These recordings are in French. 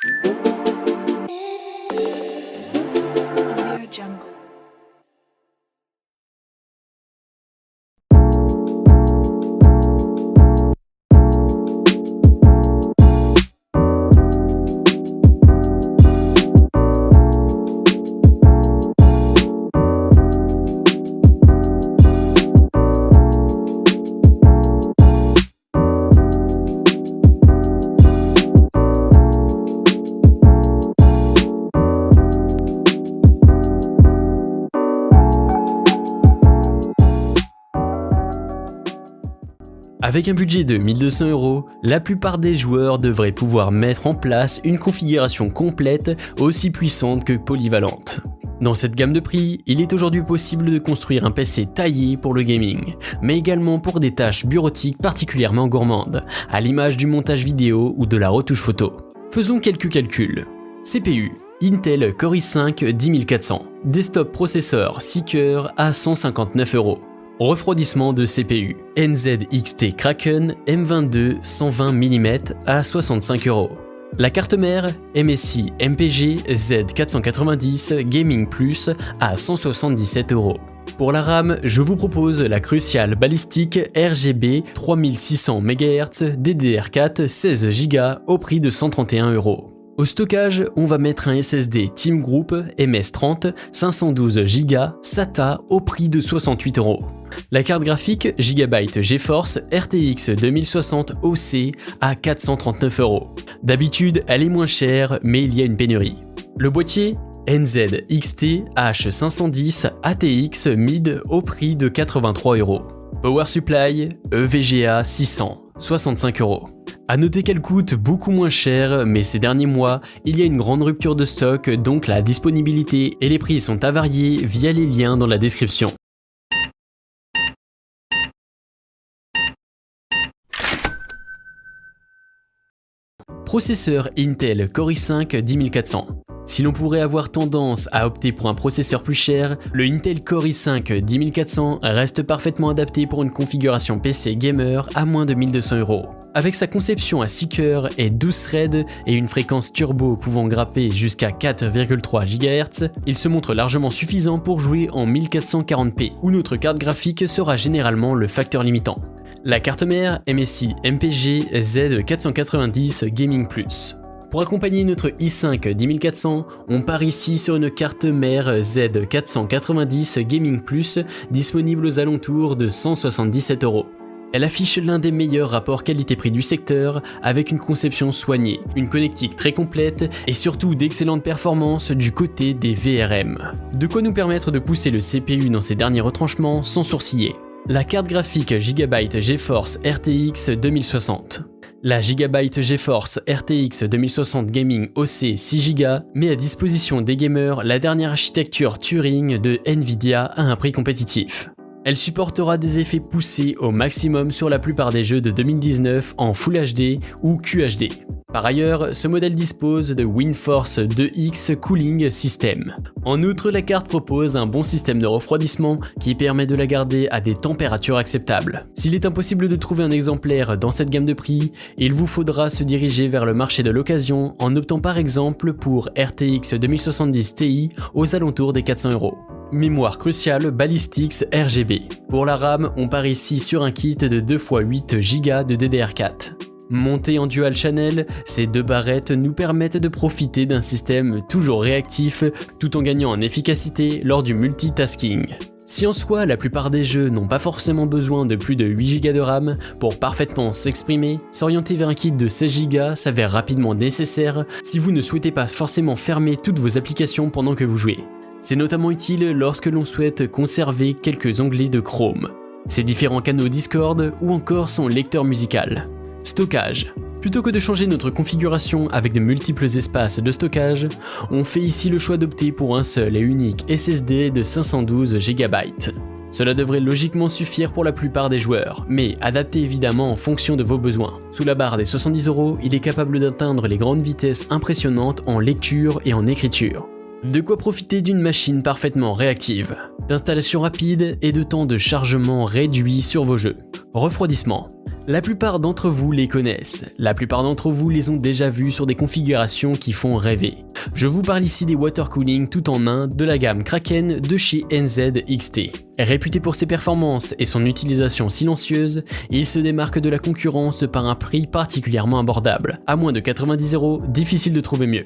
Audio Jungle. Avec un budget de 1200 €, la plupart des joueurs devraient pouvoir mettre en place une configuration complète aussi puissante que polyvalente. Dans cette gamme de prix, il est aujourd'hui possible de construire un PC taillé pour le gaming, mais également pour des tâches bureautiques particulièrement gourmandes, à l'image du montage vidéo ou de la retouche photo. Faisons quelques calculs. CPU, Intel Core i5 10400, desktop processeur 6 cœurs à 159 €. Refroidissement de CPU, NZXT Kraken M22 120 mm à 65 €. La carte mère, MSI MPG Z490 Gaming Plus à 177 €. Pour la RAM, je vous propose la Crucial Ballistic RGB 3600 MHz DDR4 16 Go au prix de 131 €. Au stockage, on va mettre un SSD Team Group MS30 512 Go SATA au prix de 68 €. La carte graphique Gigabyte GeForce RTX 2060 OC à 439 €. D'habitude, elle est moins chère, mais il y a une pénurie. Le boîtier NZXT H510 ATX Mid au prix de 83 €. Power Supply EVGA 600, 65 €. A noter qu'elle coûte beaucoup moins cher, mais ces derniers mois, il y a une grande rupture de stock, donc la disponibilité et les prix sont à varier via les liens dans la description. Processeur Intel Core i5 10400. Si l'on pourrait avoir tendance à opter pour un processeur plus cher, le Intel Core i5 10400 reste parfaitement adapté pour une configuration PC gamer à moins de 1200 €. Avec sa conception à 6 cœurs et 12 threads et une fréquence turbo pouvant grapper jusqu'à 4,3 GHz, il se montre largement suffisant pour jouer en 1440p, où notre carte graphique sera généralement le facteur limitant. La carte mère MSI MPG Z490 Gaming Plus. Pour accompagner notre i5 10400, on part ici sur une carte mère Z490 Gaming Plus disponible aux alentours de 177 €. Elle affiche l'un des meilleurs rapports qualité-prix du secteur avec une conception soignée, une connectique très complète et surtout d'excellentes performances du côté des VRM. De quoi nous permettre de pousser le CPU dans ses derniers retranchements sans sourciller. La carte graphique Gigabyte GeForce RTX 2060. La Gigabyte GeForce RTX 2060 Gaming OC 6 Go met à disposition des gamers la dernière architecture Turing de Nvidia à un prix compétitif. Elle supportera des effets poussés au maximum sur la plupart des jeux de 2019 en Full HD ou QHD. Par ailleurs, ce modèle dispose de WindForce 2X Cooling System. En outre, la carte propose un bon système de refroidissement qui permet de la garder à des températures acceptables. S'il est impossible de trouver un exemplaire dans cette gamme de prix, il vous faudra se diriger vers le marché de l'occasion en optant par exemple pour RTX 2070 Ti aux alentours des 400 €. Mémoire Crucial Ballistics RGB. Pour la RAM, on part ici sur un kit de 2x8 Go de DDR4. Montées en dual channel, ces deux barrettes nous permettent de profiter d'un système toujours réactif tout en gagnant en efficacité lors du multitasking. Si en soi la plupart des jeux n'ont pas forcément besoin de plus de 8 Go de RAM pour parfaitement s'exprimer, s'orienter vers un kit de 16 Go s'avère rapidement nécessaire si vous ne souhaitez pas forcément fermer toutes vos applications pendant que vous jouez. C'est notamment utile lorsque l'on souhaite conserver quelques onglets de Chrome, ses différents canaux Discord ou encore son lecteur musical. Stockage. Plutôt que de changer notre configuration avec de multiples espaces de stockage, on fait ici le choix d'opter pour un seul et unique SSD de 512 GB. Cela devrait logiquement suffire pour la plupart des joueurs, mais adapté évidemment en fonction de vos besoins. Sous la barre des 70 €, il est capable d'atteindre les grandes vitesses impressionnantes en lecture et en écriture. De quoi profiter d'une machine parfaitement réactive, d'installation rapide et de temps de chargement réduit sur vos jeux. Refroidissement. La plupart d'entre vous les connaissent, la plupart d'entre vous les ont déjà vus sur des configurations qui font rêver. Je vous parle ici des water cooling tout en un de la gamme Kraken de chez NZXT. Réputé pour ses performances et son utilisation silencieuse, il se démarque de la concurrence par un prix particulièrement abordable. À moins de 90 €, difficile de trouver mieux.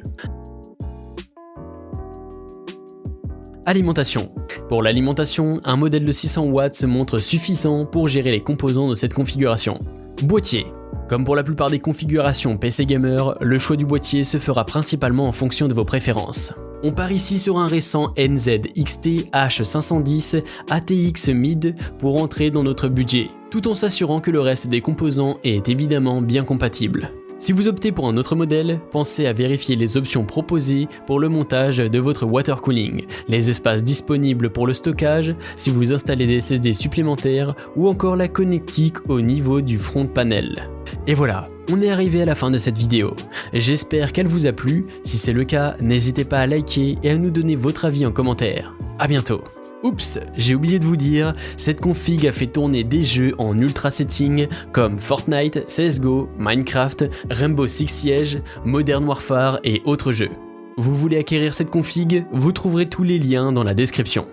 Alimentation. Pour l'alimentation, un modèle de 600 watts se montre suffisant pour gérer les composants de cette configuration. Boîtier. Comme pour la plupart des configurations PC Gamer, le choix du boîtier se fera principalement en fonction de vos préférences. On part ici sur un récent NZXT H510 ATX Mid pour entrer dans notre budget, tout en s'assurant que le reste des composants est évidemment bien compatible. Si vous optez pour un autre modèle, pensez à vérifier les options proposées pour le montage de votre water cooling, les espaces disponibles pour le stockage, si vous installez des SSD supplémentaires ou encore la connectique au niveau du front panel. Et voilà, on est arrivé à la fin de cette vidéo. J'espère qu'elle vous a plu, si c'est le cas, n'hésitez pas à liker et à nous donner votre avis en commentaire. À bientôt. Oups, j'ai oublié de vous dire, cette config a fait tourner des jeux en ultra setting comme Fortnite, CSGO, Minecraft, Rainbow Six Siege, Modern Warfare et autres jeux. Vous voulez acquérir cette config? Vous trouverez tous les liens dans la description.